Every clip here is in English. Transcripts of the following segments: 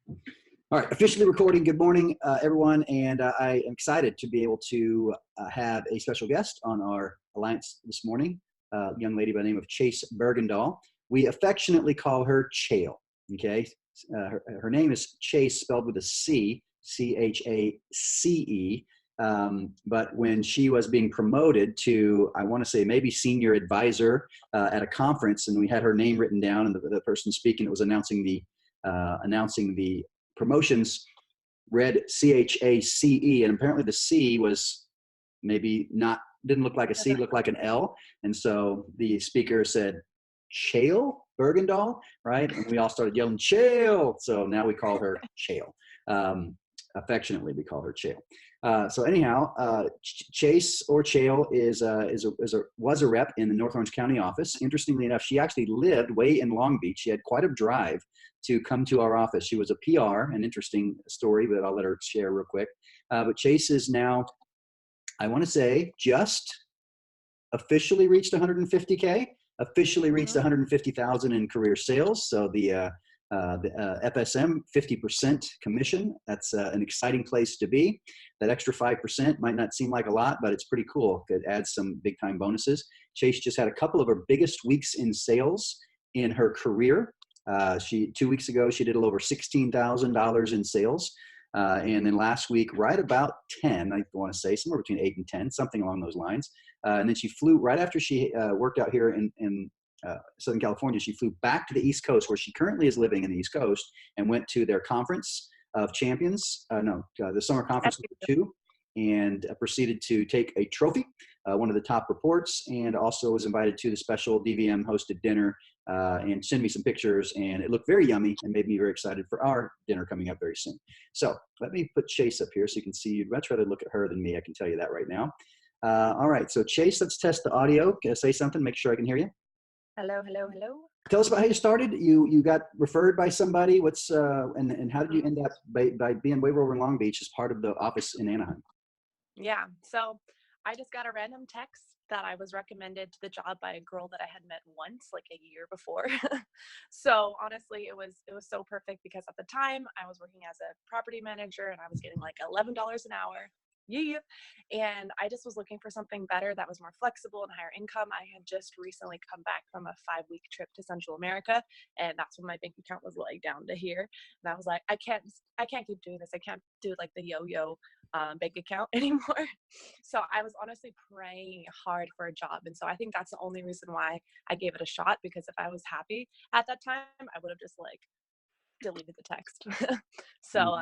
All right, officially recording. Good morning, everyone, and I am excited to be able to have a special guest on our alliance this morning, a young lady by the name of Chace Bergendahl. We affectionately call her Chael. Okay, her name is Chace, spelled with a C, Chace. But when she was being promoted to, I want to say maybe senior advisor at a conference, and we had her name written down, and the person speaking, it was announcing the promotions, read Chace, and apparently the C was maybe not, didn't look like a C, looked like an L. And so the speaker said, Chael Bergendahl, right? And we all started yelling, Chael. So now we call her Chael. Affectionately, we call her Chael. So anyhow, Chace or Chael was a rep in the North Orange County office. Interestingly enough, she actually lived way in Long Beach. She had quite a drive to come to our office. She was a PR, an interesting story, but I'll let her share real quick. But Chace is now, I want to say, just officially reached 150K, officially reached 150,000 in career sales. So the FSM 50% commission. That's an exciting place to be. That extra 5% might not seem like a lot, but it's pretty cool. It adds some big time bonuses. Chace just had a couple of her biggest weeks in sales in her career. 2 weeks ago, she did a little over $16,000 in sales. And then last week, right about 10, I want to say, somewhere between 8 and 10, something along those lines. And then she flew right after she worked out here in Southern California. She flew back to the East Coast, where she currently is living in the East Coast, and went to their conference of champions, the summer conference #2, and proceeded to take a trophy, one of the top reports, and also was invited to the special DVM hosted dinner and send me some pictures, and it looked very yummy and made me very excited for our dinner coming up very soon. So let me put Chace up here so you can see. You'd much rather look at her than me, I can tell you that right now. All right, so Chace, let's test the audio. Can I say something? Make sure I can hear you. Hello, hello, hello. Tell us about how you started. You got referred by somebody. And how did you end up by being way over in Long Beach as part of the office in Anaheim? Yeah, so I just got a random text that I was recommended to the job by a girl that I had met once, like a year before. So honestly, it was so perfect because at the time I was working as a property manager and I was getting like $11 an hour. Yeah. And I just was looking for something better that was more flexible and higher income. I had just recently come back from a 5-week trip to Central America, and that's when my bank account was like down to here. And I was like, I can't keep doing this. I can't do like the yo-yo bank account anymore. So I was honestly praying hard for a job. And so I think that's the only reason why I gave it a shot, because if I was happy at that time, I would have just like deleted the text. So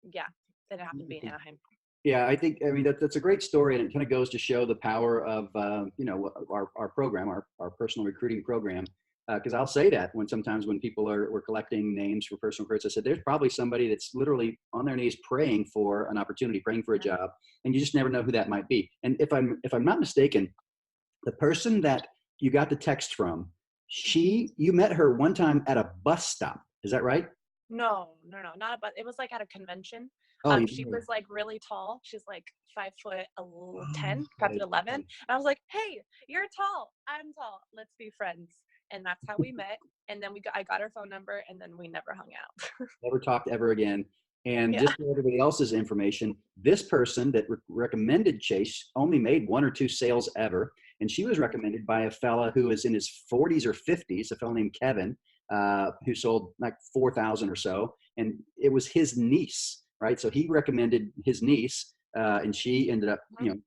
yeah, it happened to be in Anaheim. Yeah, I mean, that's a great story, and it kind of goes to show the power of, our program, our personal recruiting program. Because I'll say that sometimes when people we're collecting names for personal recruits, I said, there's probably somebody that's literally on their knees praying for an opportunity, praying for a job, and you just never know who that might be. And if I'm not mistaken, the person that you got the text from, you met her one time at a bus stop. Is that right? No, not a bus. It was like at a convention. Oh, She was like really tall. She's like 5'10", 5'11". And I was like, hey, you're tall. I'm tall. Let's be friends. And that's how we met. And then I got her phone number, and then we never hung out. Never talked ever again. And Yeah. just for everybody else's information, this person that recommended Chace only made 1 or 2 sales ever. And she was recommended by a fella who is in his 40s or 50s, a fellow named Kevin, who sold like 4,000 or so. And it was his niece, right? So he recommended his niece, and she ended up,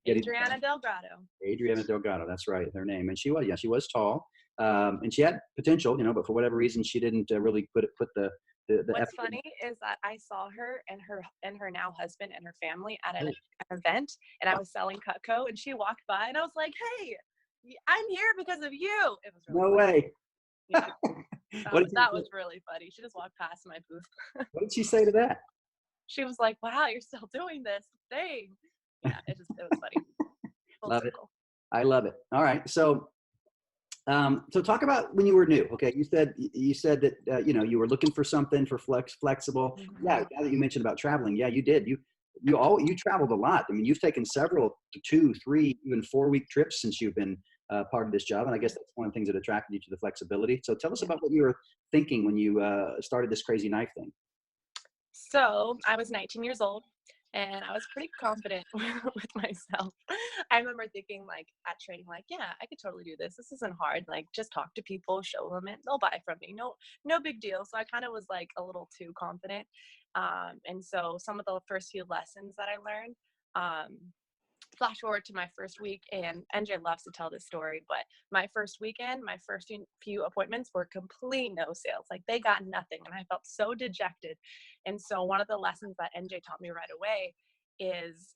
getting Adriana Delgado. Adriana Delgado, that's right, her name. And she was tall, and she had potential, but for whatever reason, she didn't really put the What's funny is that I saw her and her now husband and her family at an event, and I was selling Cutco, and she walked by, and I was like, "Hey, I'm here because of you." It was really no funny. way. Yeah, that was really funny. She just walked past my booth. What did she say to that? She was like, "Wow, you're still doing this thing." Yeah, it was funny. Love it. I love it. All right, so talk about when you were new. Okay, you said that you were looking for something for flexible. Mm-hmm. Yeah, now that you mentioned about traveling, yeah, you did. You traveled a lot. I mean, you've taken several 2, 3, even 4-week trips since you've been part of this job, and I guess that's one of the things that attracted you to the flexibility. So tell us about what you were thinking when you started this crazy knife thing. So I was 19 years old and I was pretty confident with myself. I remember thinking like at training, like, yeah, I could totally do this. This isn't hard. Like just talk to people, show them it, they'll buy from me. No big deal. So I kind of was like a little too confident. And so some of the first few lessons that I learned, flash forward to my first week, and NJ loves to tell this story, but my first weekend, my first few appointments were complete no sales. Like they got nothing, and I felt so dejected. And so one of the lessons that NJ taught me right away is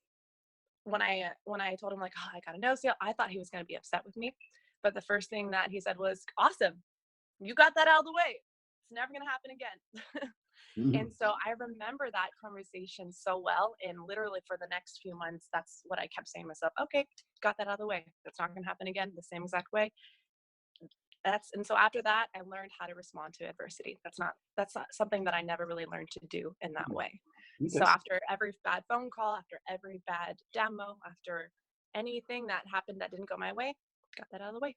when I told him like, oh, I got a no sale, I thought he was going to be upset with me, but the first thing that he said was, awesome, you got that out of the way. It's never going to happen again. Mhm. And so I remember that conversation so well. And literally for the next few months, that's what I kept saying to myself. Okay, got that out of the way. That's not going to happen again the same exact way. And so after that, I learned how to respond to adversity. That's not something that I never really learned to do in that way. So Okay. after every bad phone call, after every bad demo, after anything that happened that didn't go my way, got that out of the way.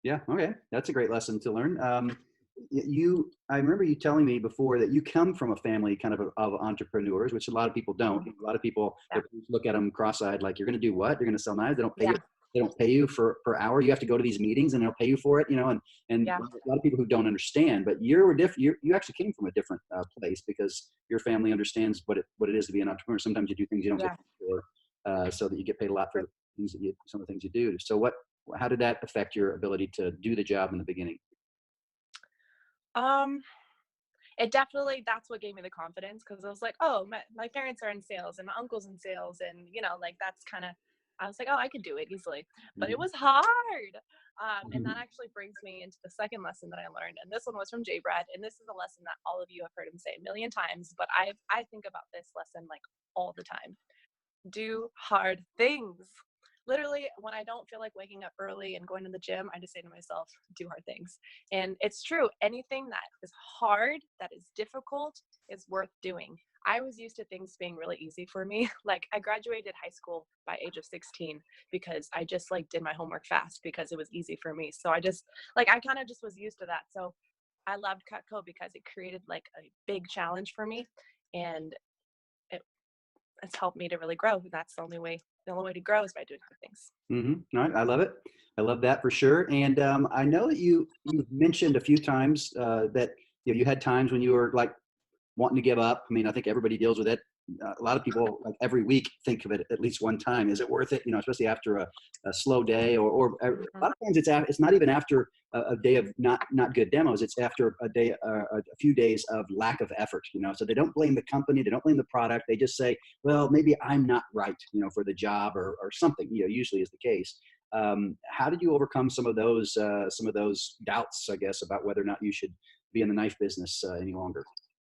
Yeah. Okay. That's a great lesson to learn. I remember you telling me before that you come from a family kind of entrepreneurs, which a lot of people don't. Mhm. A lot of people, Yeah. their parents look at them cross-eyed, like, you're going to do what? You're going to sell knives? They don't pay you. Yeah. They don't pay you for per hour. You have to go to these meetings and they'll pay you for it, and Yeah. a lot of people who don't understand, but you're different. You actually came from a different place because your family understands what it is to be an entrepreneur. Sometimes you do things you don't get Yeah. paid for, so that you get paid a lot for some of the things you do. So how did that affect your ability to do the job in the beginning? Um, It definitely, that's what gave me the confidence, because I was like, oh, my parents are in sales and my uncle's in sales, and like that's kind of, I was like, oh, I could do it easily, but it Mhm. was hard. And that Mhm. actually brings me into the second lesson that I learned, and this one was from Jay Brad, and this is a lesson that all of you have heard him say a million times, but I think about this lesson like all the time. Do hard things. Literally, when I don't feel like waking up early and going to the gym, I just say to myself, do hard things. And it's true. Anything that is hard, that is difficult, is worth doing. I was used to things being really easy for me. Like I graduated high school by age of 16 because I just like did my homework fast because it was easy for me. So I kind of just was used to that. So I loved Cutco because it created like a big challenge for me. And it it's helped me to really grow. That's the only way to grow is by doing hard things. All right, I love it. I love that for sure. And I know that you've mentioned a few times that you had times when you were like wanting to give up. I mean, I think everybody deals with it. A lot of people like every week think of it at least one time. Is it worth it? Especially after a slow day, or a Mhm. lot of times it's not even after a day of not good demos. It's after a day, a few days of lack of effort. So they don't blame the company, they don't blame the product. They just say, well, maybe I'm not right, for the job or something. Usually is the case. How did you overcome some of those doubts, I guess, about whether or not you should be in the knife business any longer?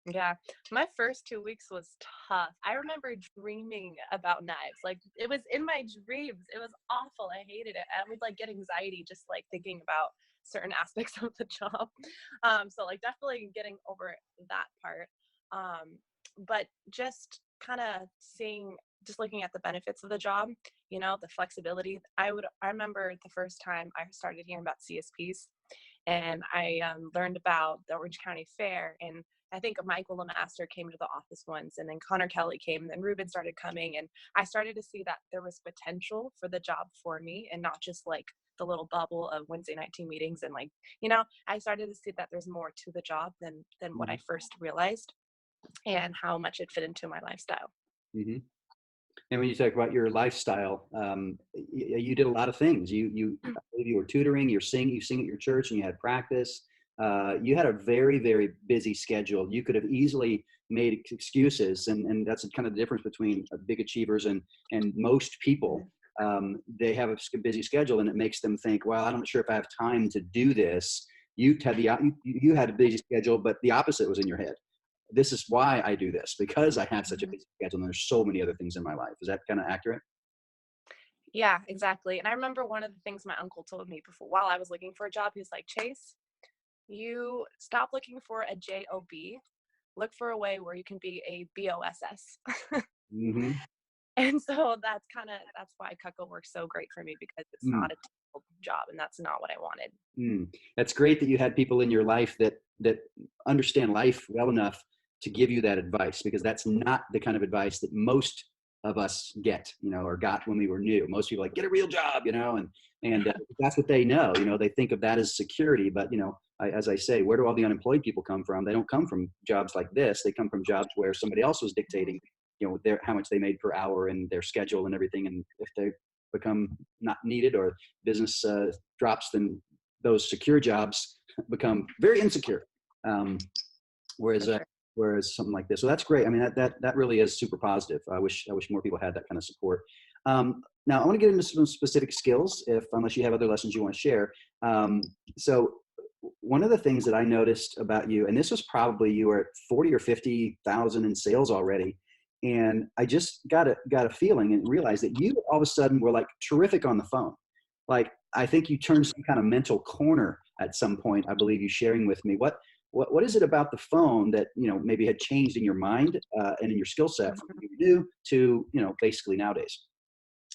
Yeah, my first 2 weeks was tough. I remember dreaming about knives. Like it was in my dreams. It was awful. I hated it. I would like get anxiety just like thinking about certain aspects of the job. So like definitely getting over that part. Um, but just kind of just looking at the benefits of the job, the flexibility. I remember the first time I started hearing about CSPs, and I learned about the Orange County Fair. And I think Michael Lemaster came to the office once, and then Connor Kelly came, and then Ruben started coming, and I started to see that there was potential for the job for me, and not just like the little bubble of Wednesday night team meetings. And like, I started to see that there's more to the job than what I first realized, and how much it fit into my lifestyle. Mm-hmm. And when you talk about your lifestyle, you did a lot of things. I believe you were tutoring. You sing at your church, and you had practice. You had a very, very busy schedule. You could have easily made excuses, and that's kind of the difference between big achievers and most people. They have a busy schedule, and it makes them think, "Well, I'm not sure if I have time to do this." You had a busy schedule, but the opposite was in your head. This is why I do this, because I have such a Mhm. busy schedule and there's so many other things in my life. Is that kind of accurate? Yeah, exactly. And I remember one of the things my uncle told me before while I was looking for a job. He was like, Chase, you stop looking for a job, look for a way where you can be a boss. Mm-hmm. And so that's why Cutco works so great for me, because it's Mm. not a typical job, and that's not what I wanted. Mm. That's great that you had people in your life that understand life well enough to give you that advice, because that's not the kind of advice that most of us get, or got when we were new. Most people like, get a real job, and that's what they know. They think of that as security, but as I say, where do all the unemployed people come from? They don't come from jobs like this. They come from jobs where somebody else was dictating, how much they made per hour and their schedule and everything. And if they become not needed or business drops, then those secure jobs become very insecure. Whereas For sure. whereas something like this, so that's great. I mean, that really is super positive. I wish more people had that kind of support. Now I want to get into some specific skills, unless you have other lessons you want to share. So one of the things that I noticed about you, and this was probably you were at 40 or 50,000 in sales already, and I just got a feeling and realized that you all of a sudden were like terrific on the phone. Like, I think you turned some kind of mental corner at some point. I believe you sharing with me what is it about the phone that maybe had changed in your mind and in your skill set from what you do to basically nowadays.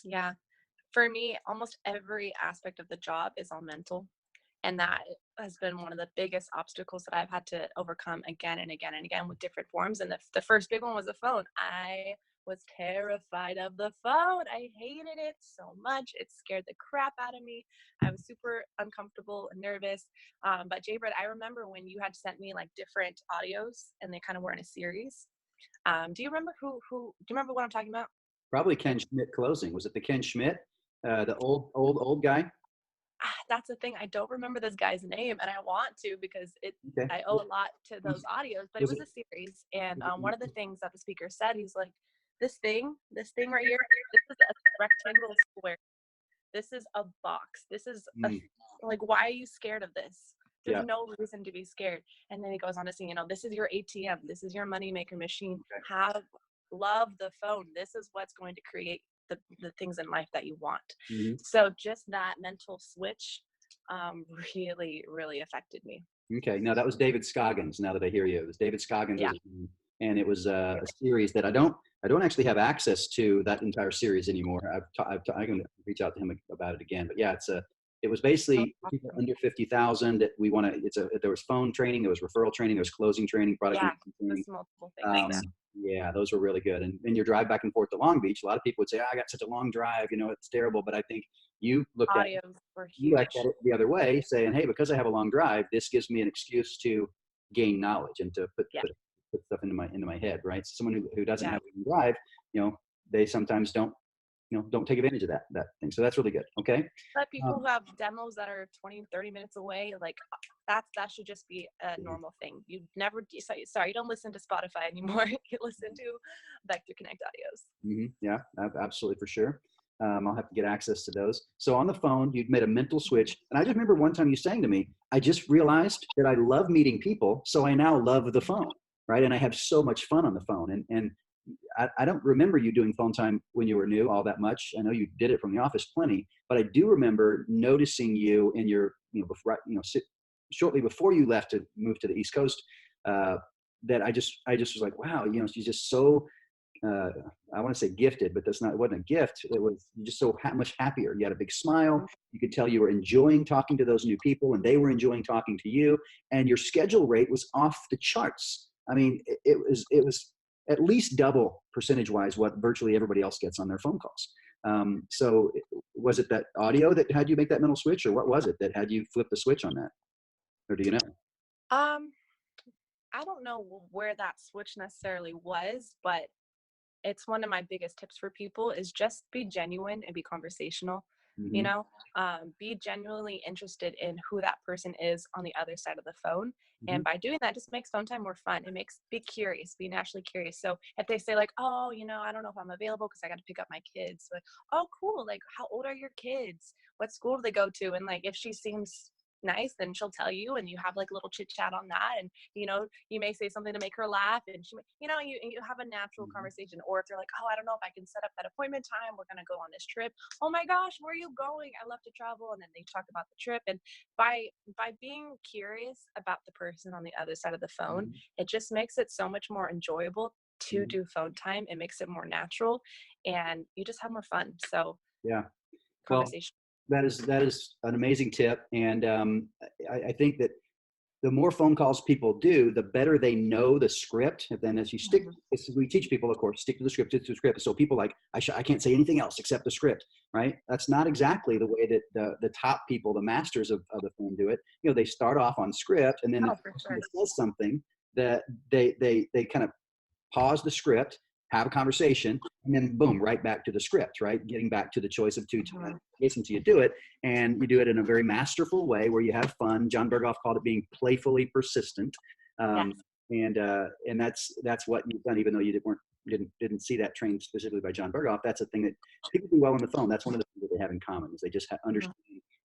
Yeah. For me, almost every aspect of the job is all mental. And that has been one of the biggest obstacles that I've had to overcome again and again and again with different forms. And the first big one was the phone. I was terrified of the phone. I hated it so much. It scared the crap out of me. I was super uncomfortable and nervous. But Jay Bird, I remember when you had sent me like different audios and they kind of were in a series. Do you remember do you remember what I'm talking about? Probably Ken Schmidt closing. Was it the Ken Schmidt, the old guy? That's the thing. I don't remember this guy's name, and I want to because Okay. I owe a lot to those audios. But it Was was it, a series, and one of the things that the speaker said, he's like, this thing right here, this is a rectangle square. This is a box. This is mm, like, why are you scared of this? There's yeah. no reason to be scared. And then he goes on to say, this is your ATM. This is your moneymaker machine. Okay. Love the phone. This is what's going to create the things in life that you want. Mm-hmm. So just that mental switch really, really affected me. Okay. Now that was David Scoggins. Now that I hear you, it was David Scoggins, Yeah. and it was a series that I don't actually have access to that entire series anymore. I can reach out to him about it again. But yeah, it was basically people under 50,000 that we want to. There was phone training, there was referral training, there was closing training, product training. Multiple things. Yeah, those were really good. And your drive back and forth to Long Beach, a lot of people would say, I got such a long drive, it's terrible. But I think you looked at Audios were you huge. looked at it the other way, saying, hey, because I have a long drive, this gives me an excuse to gain knowledge and to put stuff into my head, right? So someone who doesn't have a long drive, they sometimes don't take advantage of that thing. So that's really good. Okay. But people who have demos that are 20, 30 minutes away, like that should just be a normal thing. You never, sorry, you don't listen to Spotify anymore. You listen to Vector Connect audios. Mm-hmm. Yeah, absolutely, for sure. I'll have to get access to those. So on the phone, you'd made a mental switch. And I just remember one time you saying to me, I just realized that I love meeting people. So I now love the phone, right? And I have so much fun on the phone. And I don't remember you doing phone time when you were new all that much. I know you did it from the office plenty, but I do remember noticing you in your, before, shortly before you left to move to the East Coast, that I just was like, wow, she's just so, I want to say gifted, but it wasn't a gift. It was just so much happier. You had a big smile. You could tell you were enjoying talking to those new people and they were enjoying talking to you, and your schedule rate was off the charts. I mean, it was at least double percentage-wise what virtually everybody else gets on their phone calls. So was it that audio that had you make that mental switch, or what was it that had you flip the switch on that? Or do you know? I don't know where that switch necessarily was, but it's one of my biggest tips for people is just be genuine and be conversational. Mm-hmm. Be genuinely interested in who that person is on the other side of the phone. Mm-hmm. And by doing that, just makes phone time more fun. It makes, be curious, be naturally curious. So if they say like, oh, I don't know if I'm available because I got to pick up my kids. Like, oh, cool. Like, how old are your kids? What school do they go to? And like, if she seems nice, then she'll tell you, and you have like a little chit chat on that. And, you may say something to make her laugh, and she, you have a natural conversation. Or if they're like, oh, I don't know if I can set up that appointment time. We're going to go on this trip. Oh my gosh, where are you going? I love to travel. And then they talk about the trip. And by being curious about the person on the other side of the phone, it just makes it so much more enjoyable to do phone time. It makes it more natural, and you just have more fun. So yeah, conversation. Well, that is an amazing tip, and I think that the more phone calls people do, the better they know the script. And then as you stick, we teach people, of course, stick to the script, stick to the script. So people like, I can't say anything else except the script, right? That's not exactly the way that the top people, the masters of the phone do it. You know, they start off on script, and then Oh, if for someone sure. says something that they kind of pause the script, have a conversation, and then boom, right back to the script, right? Getting back to the choice of two times until you do it. And you do it in a very masterful way where you have fun. John Berghoff called it being playfully persistent. Yes. Um, and that's what you've done, even though you didn't see that trained specifically by John Berghoff. That's a thing that people do well on the phone. That's one of the things that they have in common is they just understand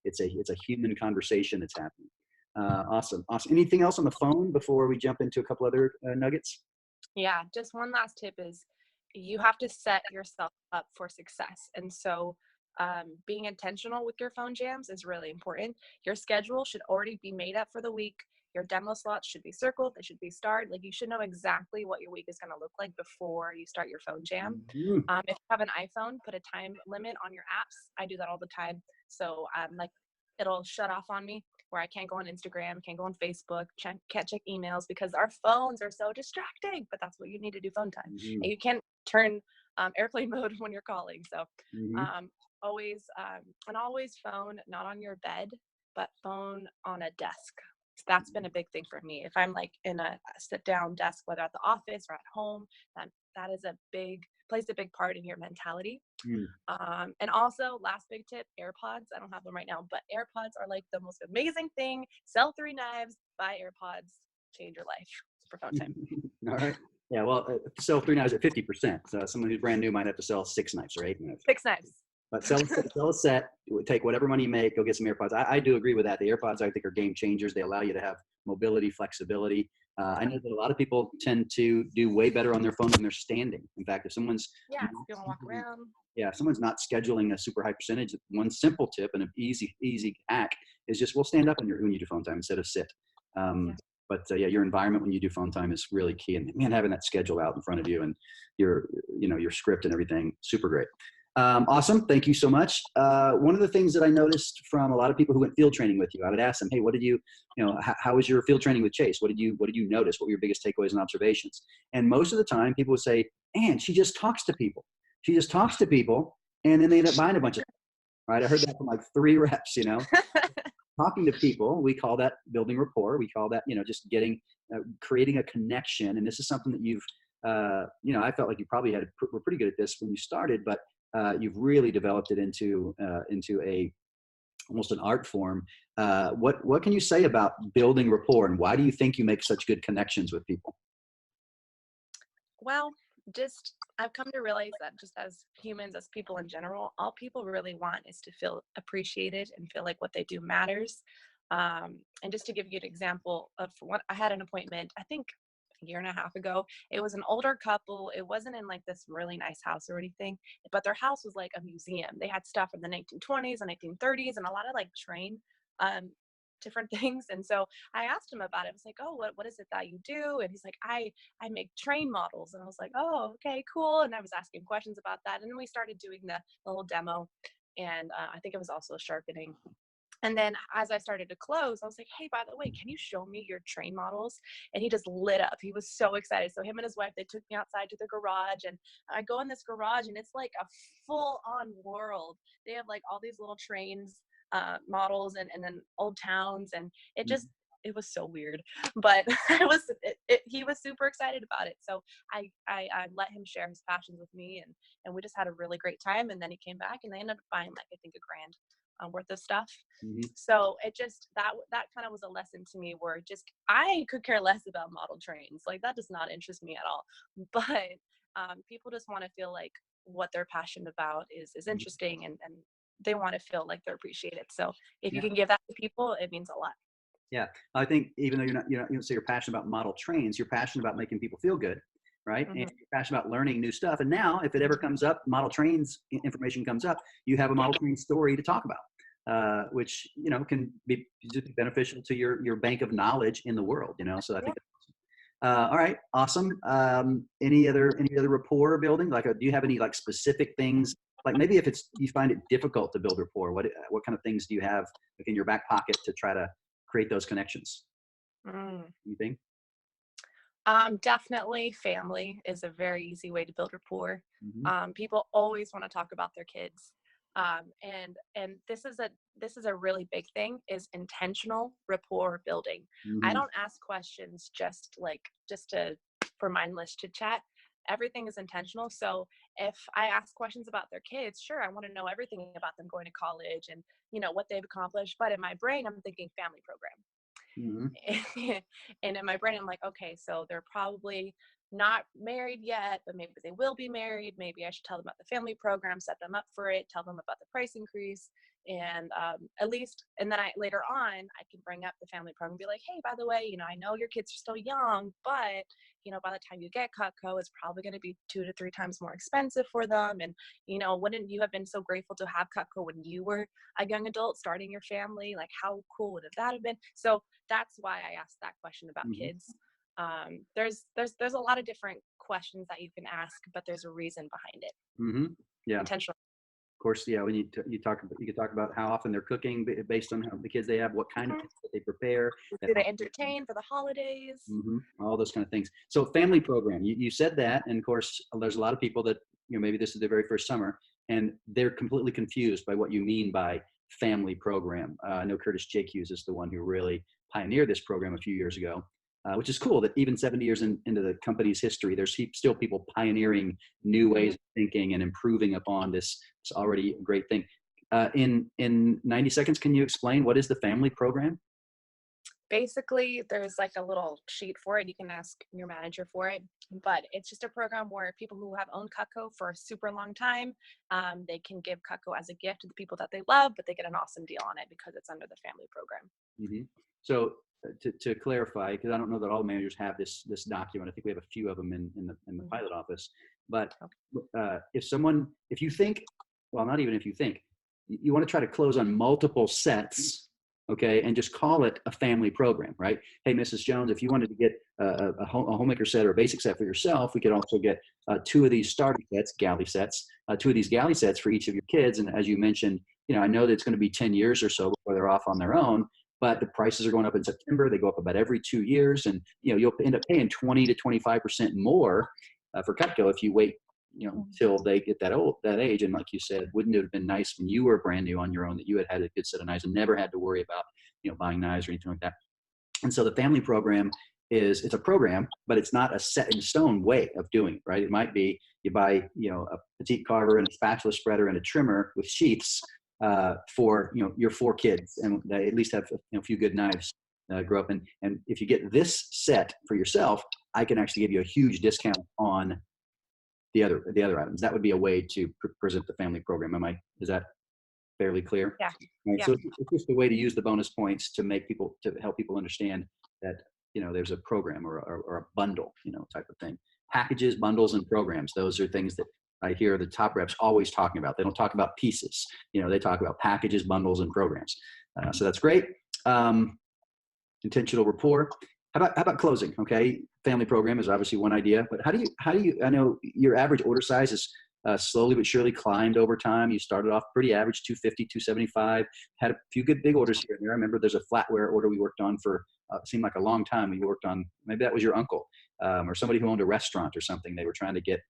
it's a human conversation that's happening. Awesome. Anything else on the phone before we jump into a couple other nuggets? Yeah, just one last tip is you have to set yourself up for success. And so being intentional with your phone jams is really important. Your schedule should already be made up for the week. Your demo slots should be circled. They should be starred. Like you should know exactly what your week is going to look like before you start your phone jam. Mhm. If you have an iPhone, put a time limit on your apps. I do that all the time. So like it'll shut off on me where I can't go on Instagram, can't go on Facebook, can't check emails because our phones are so distracting. But that's what you need to do phone time. Mhm. And you can't turn airplane mode when you're calling. So Mhm. um, always phone not on your bed, but phone on a desk. So that's been a big thing for me. If I'm like in a sit down desk, whether at the office or at home, that is plays a big part in your mentality. Mhm. And also, last big tip, AirPods. I don't have them right now, but AirPods are like the most amazing thing. Sell 3 knives, buy AirPods, change your life for phone time. All right. Yeah. Well, sell 3 knives at 50%. So someone who's brand new might have to sell 6 knives or 8 knives. 6 knives. But sell a set, take whatever money you make, go get some AirPods. I do agree with that. The AirPods, I think, are game changers. They allow you to have mobility, flexibility. I know that a lot of people tend to do way better on their phone when they're standing. In fact, if someone's Yeah, if you want to walk around. yeah, if someone's not scheduling a super high percentage, one simple tip and an easy hack is just we'll stand up when you do phone time instead of sit. Yeah. But yeah, your environment when you do phone time is really key. And man, having that schedule out in front of you and your script and everything, super great. Awesome. Thank you so much. One of the things that I noticed from a lot of people who went field training with you, I would ask them, hey, what did how was your field training with Chace? What did you notice? What were your biggest takeaways and observations? And most of the time people would say, and she just talks to people. She just talks to people and then they end up buying a bunch of, right? I heard that from like 3 reps, talking to people. We call that building rapport. We call that, just creating a connection. And this is something that you've, I felt like you probably were pretty good at this when you started, but you've really developed it into a almost an art form. What can you say about building rapport, and why do you think you make such good connections with people? Well, just I've come to realize that just as humans, as people in general, all people really want is to feel appreciated and feel like what they do matters. And just to give you an example of what I had an appointment, I think a year and a half ago. It was an older couple. It wasn't in like this really nice house or anything, but their house was like a museum. They had stuff from the 1920s and 1930s and a lot of like train um, different things. And so I asked him about it. I was like, oh, what is it that you do? And he's like, I make train models. And I was like, oh, okay, cool. And I was asking questions about that. And then we started doing the whole demo. And I think it was also sharpening. And then as I started to close, I was like, hey, by the way, can you show me your train models? And he just lit up. He was so excited. So him and his wife, they took me outside to the garage, and I go in this garage and it's like a full on world. They have like all these little trains, models and then old towns. And it was so weird, but he was super excited about it. So I let him share his passions with me, and we just had a really great time. And then he came back and they ended up buying like, I think $1,000 worth of stuff. Mm-hmm. So it just that kind of was a lesson to me where just I could care less about model trains. Like that does not interest me at all. But people just want to feel like what they're passionate about is interesting, and they want to feel like they're appreciated. So if you Yeah. can give that to people, it means a lot. Yeah, I think even though you don't say you're passionate about model trains, you're passionate about making people feel good, right? Mm-hmm. And you're passionate about learning new stuff. And now, if it ever comes up, model trains information comes up, you have a model train story to talk about, which can be just beneficial to your bank of knowledge in the world. So I think. All right, awesome. Any other rapport building? Like, do you have any like specific things? Like maybe if you find it difficult to build rapport, what kind of things do you have in your back pocket to try to create those connections? Mm. You think? Definitely family is a very easy way to build rapport. Hmm. People always want to talk about their kids. And this is a really big thing is intentional rapport building. I Hmm. don't ask questions just to for mindless chit chat. Everything is intentional. So if I ask questions about their kids, sure, I want to know everything about them going to college and what they've accomplished. But in my brain, I'm thinking family program. Hmm. And in my brain, I'm like, okay, so they're probably not married yet, but maybe they will be married. Maybe I should tell them about the family program, set them up for it, tell them about the price increase. And at least, and then later on, I can bring up the family program and be like, hey, by the way, I know your kids are still young, but by the time you get Cutco, it's probably going to be 2 to 3 times more expensive for them. And, wouldn't you have been so grateful to have Cutco when you were a young adult starting your family? Like, how cool would that have been? So that's why I asked that question about Hmm. kids. There's a lot of different questions that you can ask, but there's a reason behind it. Hmm. Yeah. Intentional. Of course, yeah. When you could talk about how often they're cooking based on how the kids they have, what kind of Mhm. things that they prepare, that Do they entertain for the holidays? all those kind of things. So, family program. You said that, and of course, there's a lot of people that maybe this is their very first summer, and they're completely confused by what you mean by family program. I know Curtis Jake Hughes is the one who really pioneered this program a few years ago. Which is cool that even 70 years into the company's history, there's still people pioneering new ways Mhm. of thinking and improving upon this already great thing. In 90 seconds, can you explain what is the family program? Basically, there's like a little sheet for it. You can ask your manager for it, but it's just a program where people who have owned Cutco for a super long time, they can give Cutco as a gift to the people that they love, but they get an awesome deal on it because it's under the family program. Hmm. So to clarify, because I don't know that all managers have this document. I think we have a few of them in the Mhm. pilot office. But Okay. if you think, well, not even if you think, you want to try to close on multiple sets, okay, and just call it a family program, right? Hey, Mrs. Jones, if you wanted to get a homemaker set or a basic set for yourself, we could also get two of these starter sets, galley sets, two of these galley sets for each of your kids. And as you mentioned, I know that it's going to be 10 years or so before they're off on their own, but the prices are going up in September. They go up about every 2 years, and you'll end up paying 20 to 25% more for Cutco if you wait, till they get that age. And like you said, wouldn't it have been nice when you were brand new on your own that you had a good set of knives and never had to worry about buying knives or anything like that? And so the family program it's a program, but it's not a set in stone way of doing it, right? It might be you buy a petite carver and a spatula spreader and a trimmer with sheaths for your 4 kids, and they at least have a few good knives grow up. And if you get this set for yourself, I can actually give you a huge discount on the other items. That would be a way to present the family program. Is that fairly clear? Yeah. Right. Yeah. So it's just a way to use the bonus points to help people understand that there's a program or a bundle type of thing. Packages, bundles, and programs. Those are things that I hear the top reps always talking about. They don't talk about pieces. They talk about packages, bundles, and programs. So that's great. Um, Intentional rapport. How about closing? Okay, family program is obviously one idea, but how do you? I know your average order size is slowly but surely climbed over time. You started off pretty average, 250, 275. Had a few good big orders here and there. I remember there's a flatware order we worked on for seemed like a long time. We worked on, maybe that was your uncle or somebody who owned a restaurant or something. They were trying to get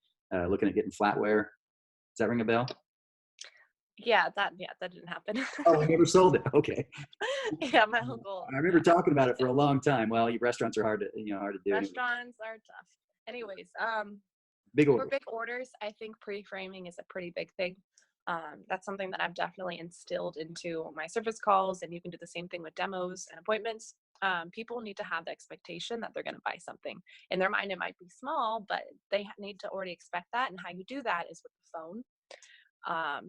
looking at getting flatware. Does that ring a bell? Yeah, that didn't happen. Oh, we never sold it. Okay. Yeah, my uncle. I remember Yeah. talking about it for a long time. Well, restaurants are hard to do. Anyway. Restaurants are tough. Anyways, Big for orders. big orders, I think pre-framing is a pretty big thing. That's something that I've definitely instilled into my service calls, and you can do the same thing with demos and appointments. People need to have the expectation that they're going to buy something. In their mind, it might be small, but they need to already expect that. And how you do that is with the phone.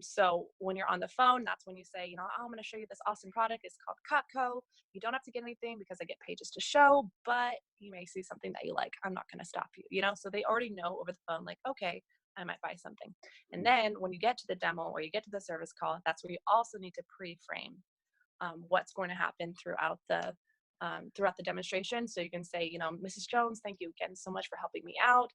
So when you're on the phone, that's when you say, I'm going to show you this awesome product. It's called Cutco. You don't have to get anything because I get pages to show, but you may see something that you like. I'm not going to stop you, So they already know over the phone, like, okay, I might buy something. And then when you get to the demo or you get to the service call, that's where you also need to pre-frame what's going to happen throughout the demonstration. So you can say, Mrs. Jones, thank you again so much for helping me out.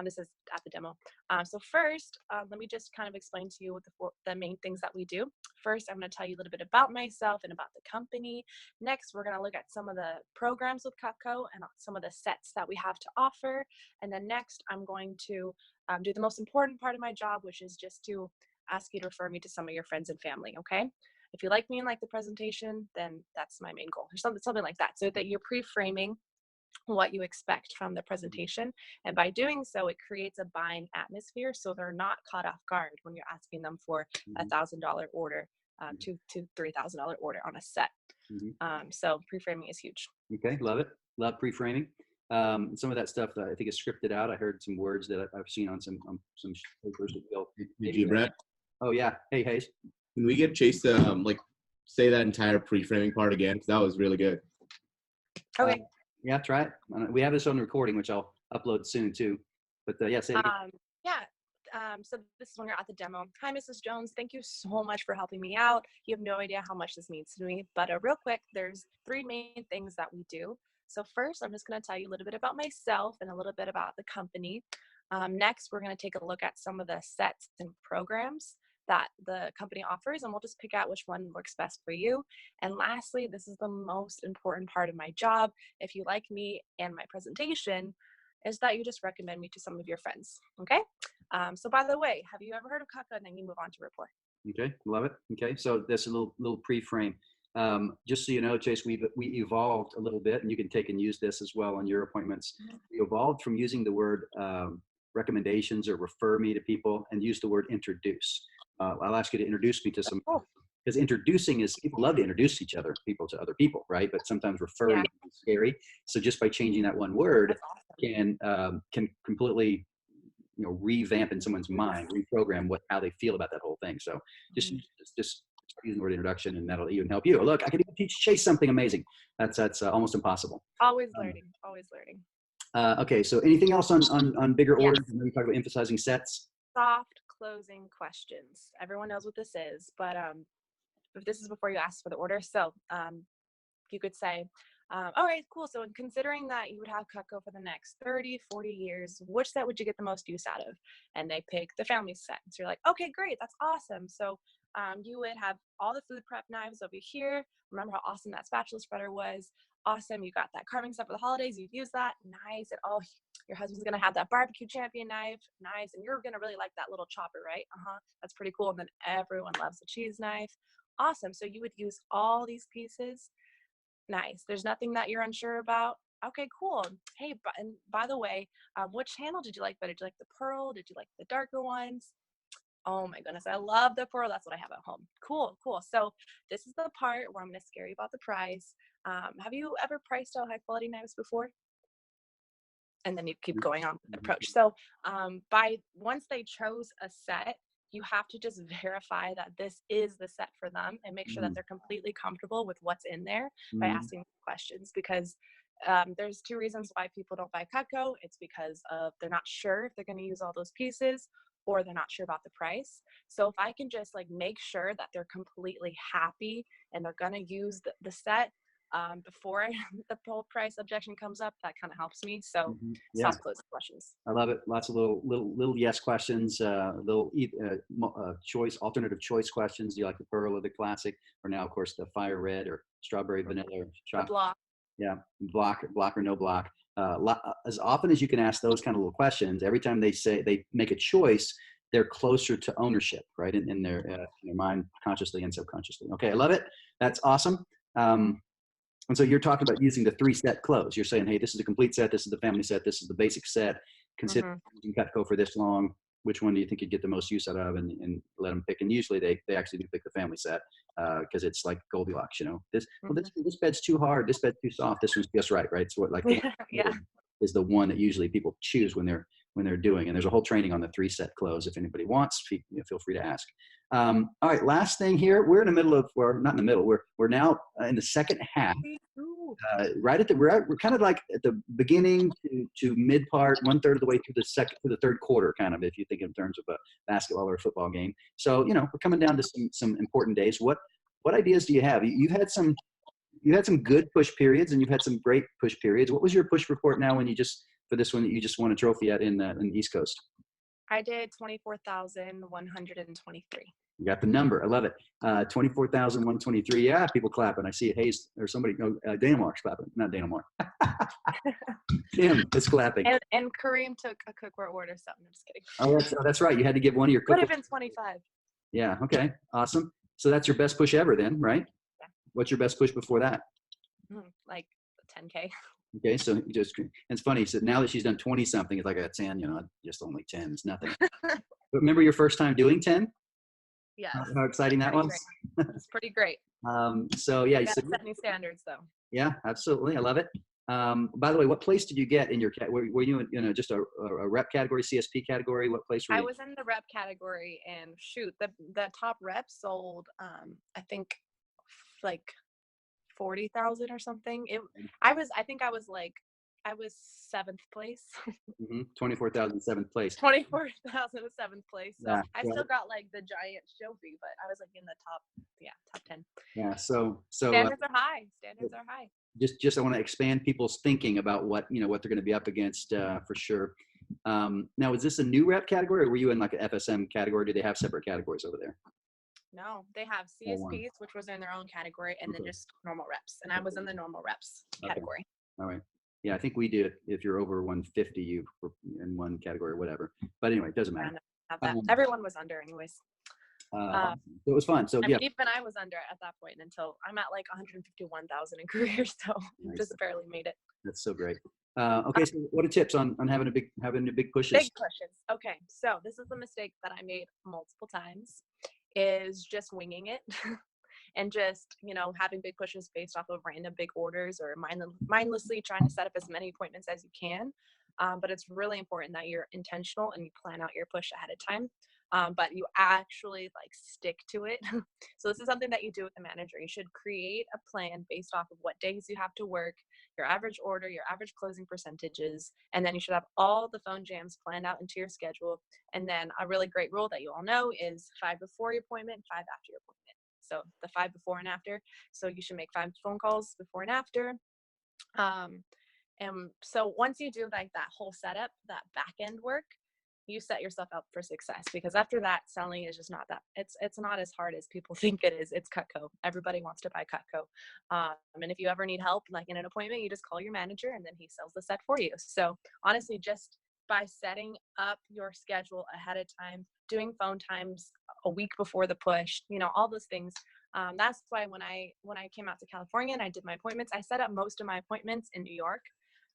This is at the demo. So first, let me just kind of explain to you what the main things that we do. First, I'm going to tell you a little bit about myself and about the company. Next, we're going to look at some of the programs with Cutco and some of the sets that we have to offer. And then next, I'm going to do the most important part of my job, which is just to ask you to refer me to some of your friends and family, okay? If you like me and like the presentation, then that's my main goal, or something like that, so that you're pre-framing what you expect from the presentation. And by doing so, it creates a buying atmosphere, so they're not caught off guard when you're asking them for $1,000 order, to $3,000 order on a set. So pre-framing is huge. Okay, love it. Love pre-framing. Some of that stuff that I think is scripted out. I heard some words that I've seen on some papers that go. Did you, Brett? Oh yeah. Hey, Hayes. Can we get Chase to like say that entire pre-framing part again? Because that was really good. Okay. Yeah, try it. We have this on recording, which I'll upload soon too. But yeah, say it again. So this is when you're at the demo. Hi, Mrs. Jones. Thank you so much for helping me out. You have no idea how much this means to me. But real quick, there's 3 main things that we do. So first, I'm just going to tell you a little bit about myself and a little bit about the company. Next, we're going to take a look at some of the sets and programs that the company offers, and we'll just pick out which one works best for you. And lastly, this is the most important part of my job, if you like me and my presentation, is that you just recommend me to some of your friends, okay? So by the way, have you ever heard of Cutco? And then you move on to rapport. Okay, love it. Okay, so that's a little pre-frame. Just so you know, Chase, we evolved a little bit, and you can take and use this as well on your appointments. We evolved from using the word recommendations or refer me to people and use the word introduce. I'll ask you to introduce me to some, because introducing is, people love to introduce people to other people, right? But sometimes referring is scary. So just by changing that one word can completely, revamp in someone's mind, reprogram how they feel about that whole thing. So just using the word introduction, and that'll even help you. Look, I can even teach Chase something amazing. That's almost impossible. Always learning, always learning. Okay, so anything else on bigger orders? I know you talked about emphasizing sets. Soft closing questions. Everyone knows what this is, but if this is before you ask for the order, so you could say, all right, cool. So considering that you would have Cutco for the next 30, 40 years, which set would you get the most use out of? And they pick the family set. So you're like, okay, great. That's awesome. So you would have all the food prep knives over here. Remember how awesome that spatula spreader was? Awesome. You got that carving set for the holidays. You'd use that. Nice. And your husband's going to have that barbecue champion knife. Nice. And you're going to really like that little chopper, right? That's pretty cool. And then everyone loves the cheese knife. Awesome. So you would use all these pieces. Nice. There's nothing that you're unsure about. Okay, cool. Hey, and by the way, which handle did you like better? Did you like the pearl? Did you like the darker ones? Oh my goodness, I love the pearl. That's what I have at home. Cool. So this is the part where I'm going to scare you about the price. Have you ever priced out high quality knives before? And then you keep going on with the approach. So once they chose a set, you have to just verify that this is the set for them and make sure that they're completely comfortable with what's in there by asking questions, because there's 2 reasons why people don't buy Cutco. It's because they're not sure if they're going to use all those pieces, or they're not sure about the price. So if I can just make sure that they're completely happy and they're going to use the set before the full price objection comes up, that kind of helps me. So soft closing questions. I love it. Lots of little yes questions, alternative choice questions. Do you like the pearl or the classic? Or now, of course, the fire red or strawberry vanilla or chocolate. Block. Yeah, block or no block. As often as you can ask those kind of little questions, every time they make a choice, they're closer to ownership, right? In their mind, consciously and subconsciously. Okay, I love it. That's awesome. And so you're talking about using the 3-set close. You're saying, hey, this is a complete set. This is the family set. This is the basic set. Consider using Cutco for this long. Which one do you think you'd get the most use out of? And let them pick. And usually they actually do pick the family set because it's like Goldilocks, This bed's too hard. This bed's too soft. This one's just right? So what is the one that usually people choose when they're doing. And there's a whole training on the 3-set close. If anybody wants, feel free to ask. All right, last thing here. We're in the middle of, or not in the middle. We're now in the second half. We're kind of like at the beginning to mid part, 1/3 of the way through the third quarter, kind of, if you think in terms of a basketball or a football game. So we're coming down to some important days. What ideas do you have? You've had some good push periods and you've had some great push periods. What was your push report now when you just for this one that you just won a trophy at in the East Coast? I did 24,123. You got the number. I love it. 24,123. Yeah, people clapping. I see Hayes or somebody. No, Dana Mark's clapping. Not Dana Mark. Tim is clapping. And Kareem took a cookware order, so I'm just kidding. That's right. You had to give one of your Could have cookbooks. been 25. Yeah. Okay. Awesome. So that's your best push ever then, right? Yeah. What's your best push before that? Like 10K. Okay. So it's funny. He said now that she's done 20 something, it's like a 10, just only 10. It's nothing. But remember your first time doing 10? Yes. How exciting that was? It's pretty great. So yeah. Set new standards though. Yeah, absolutely. I love it. By the way, what place did you get in your were you in just a rep category, CSP category? What place were you? I was in the rep category, and shoot, the top rep sold I think like 40,000 or something. I was 7th place. 24,000 7th place. 24,000 7th place. So Yeah, I still got like the giant trophy, but I was like in the top 10. Yeah. So Standards are high. Standards are high. Just I want to expand people's thinking about what they're going to be up against for sure. Now, is this a new rep category, or were you in like an FSM category? Do they have separate categories over there? No, they have CSPs, which was in their own category, and then just normal reps. And I was in the normal reps category. All right. Yeah, I think we did. If you're over 150, you were in one category or whatever. But anyway, it doesn't matter. Everyone was under anyways. So it was fun. So yeah, even I was under at that point until I'm at like 151,000 in career, so nice. Just barely made it. That's so great. Okay, so what are tips on having a big pushes? Big pushes. Okay, so this is the mistake that I made multiple times, is just winging it. And just, having big pushes based off of random big orders, or mindlessly trying to set up as many appointments as you can. But it's really important that you're intentional and you plan out your push ahead of time. But you actually stick to it. So this is something that you do with the manager. You should create a plan based off of what days you have to work, your average order, your average closing percentages, and then you should have all the phone jams planned out into your schedule. And then a really great rule that you all know is 5 before your appointment, 5 after your appointment. So the 5 before and after. So you should make 5 phone calls before and after. And so once you do that whole setup, that back end work, you set yourself up for success, because after that, selling is just not that, it's not as hard as people think it is. It's Cutco. Everybody wants to buy Cutco. And if you ever need help, like in an appointment, you just call your manager and then he sells the set for you. So honestly, just by setting up your schedule ahead of time, doing phone times a week before the push, all those things. That's why when I came out to California and I did my appointments, I set up most of my appointments in New York.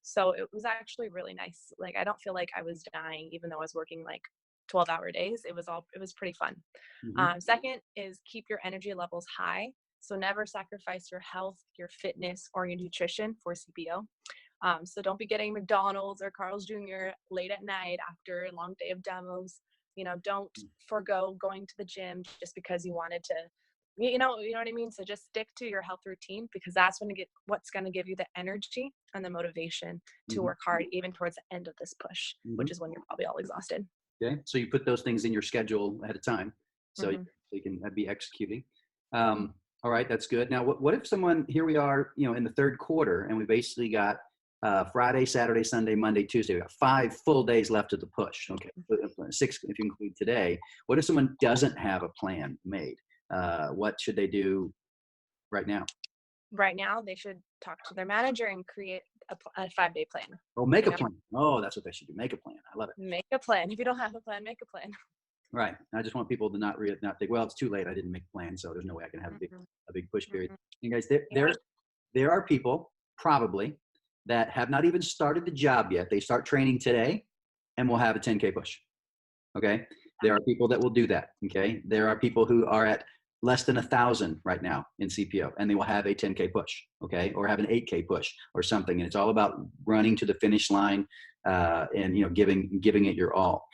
So it was actually really nice. Like, I don't feel like I was dying, even though I was working 12-hour days. It was pretty fun. Mm-hmm. Second is keep your energy levels high. So never sacrifice your health, your fitness, or your nutrition for CPO. So don't be getting McDonald's or Carl's Jr. late at night after a long day of demos. Don't forego going to the gym just because you wanted to, you know what I mean? So just stick to your health routine, because that's what's going to give you the energy and the motivation to work hard even towards the end of this push, which is when you're probably all exhausted. Okay. So you put those things in your schedule ahead of time, so you can be executing. All right. That's good. Now, what if someone, here we are, in the third quarter, and we basically got Friday, Saturday, Sunday, Monday, Tuesday. We got 5 full days left of the push. Okay. 6 if you include today. What if someone doesn't have a plan made? What should they do right now? Right now, they should talk to their manager and create a 5-day plan. Oh, make a plan. Oh, that's what they should do. Make a plan. I love it. Make a plan. If you don't have a plan, make a plan. Right. I just want people to not think, well, it's too late. I didn't make a plan, so there's no way I can have a big push period. And guys, there are people probably that have not even started the job yet. They start training today and will have a 10K push. Okay. There are people that will do that. Okay. There are people who are at less than 1,000 right now in CPO, and they will have a 10K push. Okay. Or have an 8K push or something. And it's all about running to the finish line, and, giving it your all.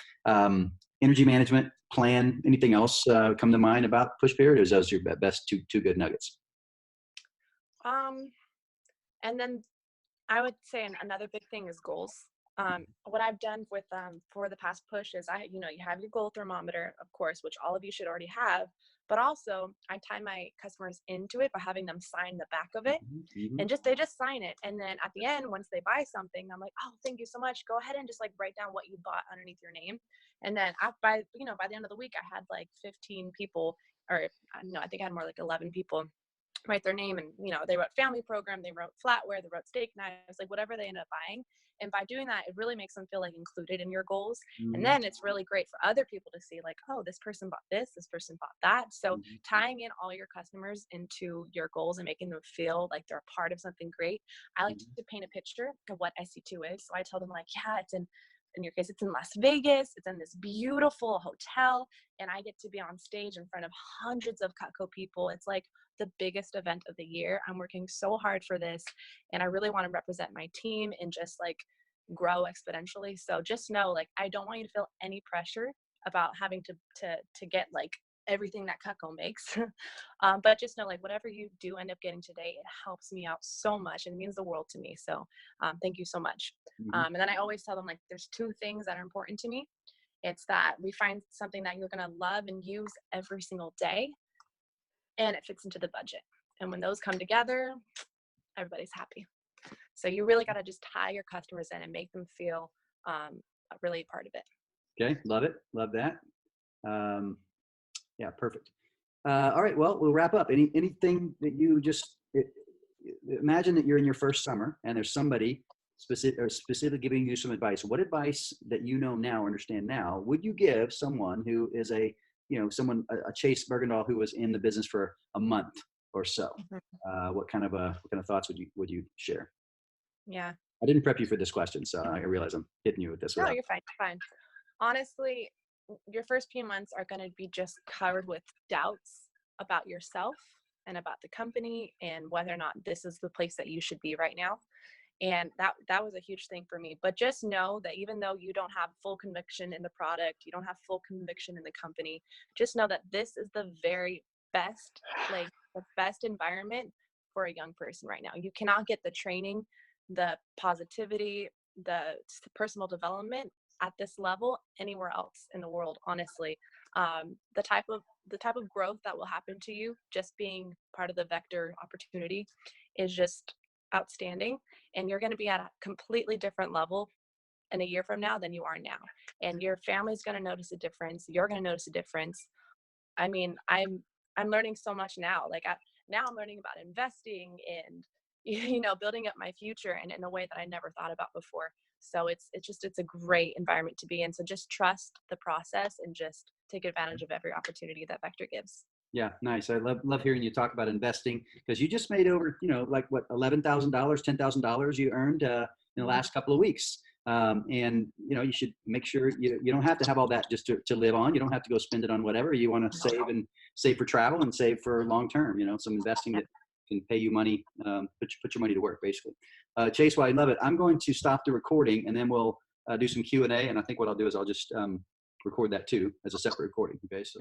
Energy management plan, anything else come to mind about push period? Or is those your best two good nuggets? And then I would say another big thing is goals. What I've done with for the past push is you have your goal thermometer, of course, which all of you should already have, but also I tie my customers into it by having them sign the back of it, Mm-hmm. and they just sign it. And then at the end, once they buy something, I'm like, oh, thank you so much. Go ahead and just like write down what you bought underneath your name. And then by the end of the week, I had like 15 people, or no, I think I had more like 11 people write their name, and they wrote family program, they wrote flatware, they wrote steak knives, like whatever they end up buying. And by doing that, it really makes them feel like included in your goals. Mm-hmm. And then it's really great for other people to see like, oh, this person bought this person bought that. So tying in all your customers into your goals and making them feel like they're a part of something great. I like to paint a picture of what SC2 is. So I tell them like, yeah, it's in your case, it's in Las Vegas. It's in this beautiful hotel, and I get to be on stage in front of hundreds of Cutco people. It's like the biggest event of the year. I'm working so hard for this, and I really want to represent my team and just like grow exponentially. So just know, like, I don't want you to feel any pressure about having to get like everything that Cutco makes. But just know, like, whatever you do end up getting today, it helps me out so much and it means the world to me. So thank you so much. And then I always tell them, like, there's two things that are important to me. It's that we find something that you're going to love and use every single day, and it fits into the budget. And when those come together, everybody's happy. So you really got to just tie your customers in and make them feel really a part of it. Okay. Love it. Love that. Yeah, perfect. All right. Well, we'll wrap up. Anything that you just imagine that you're in your first summer and there's somebody specifically giving you some advice. What advice that you know now, understand now, would you give someone who is a Chace Bergendahl who was in the business for a month or so? What kind of thoughts would you share? Yeah. I didn't prep you for this question, so I realize I'm hitting you with this. No, you're fine. Fine. Honestly, your first few months are going to be just covered with doubts about yourself and about the company and whether or not this is the place that you should be right now. And that was a huge thing for me. But just know that even though you don't have full conviction in the product, you don't have full conviction in the company, just know that this is the very best, like the best environment for a young person right now. You cannot get the training, the positivity, the personal development at this level anywhere else in the world, honestly. The type of growth that will happen to you just being part of the Vector opportunity is just outstanding, and you're going to be at a completely different level in a year from now than you are now, and your family's going to notice a difference. You're going to notice a difference. I mean, I'm learning so much now. Like now I'm learning about investing and building up my future and in a way that I never thought about before. So it's a great environment to be in. So just trust the process and just take advantage of every opportunity that Vector gives. Yeah, nice. I love hearing you talk about investing, because you just made over, like what, $11,000, $10,000 you earned in the last couple of weeks. And you should make sure you don't have to have all that just to live on. You don't have to go spend it on whatever you want to save for travel and save for long term. Some investing that can pay you money, put your money to work, basically. Chace, well, I love it. I'm going to stop the recording and then we'll do some Q&A. And I think what I'll do is I'll just record that too as a separate recording. Okay, so.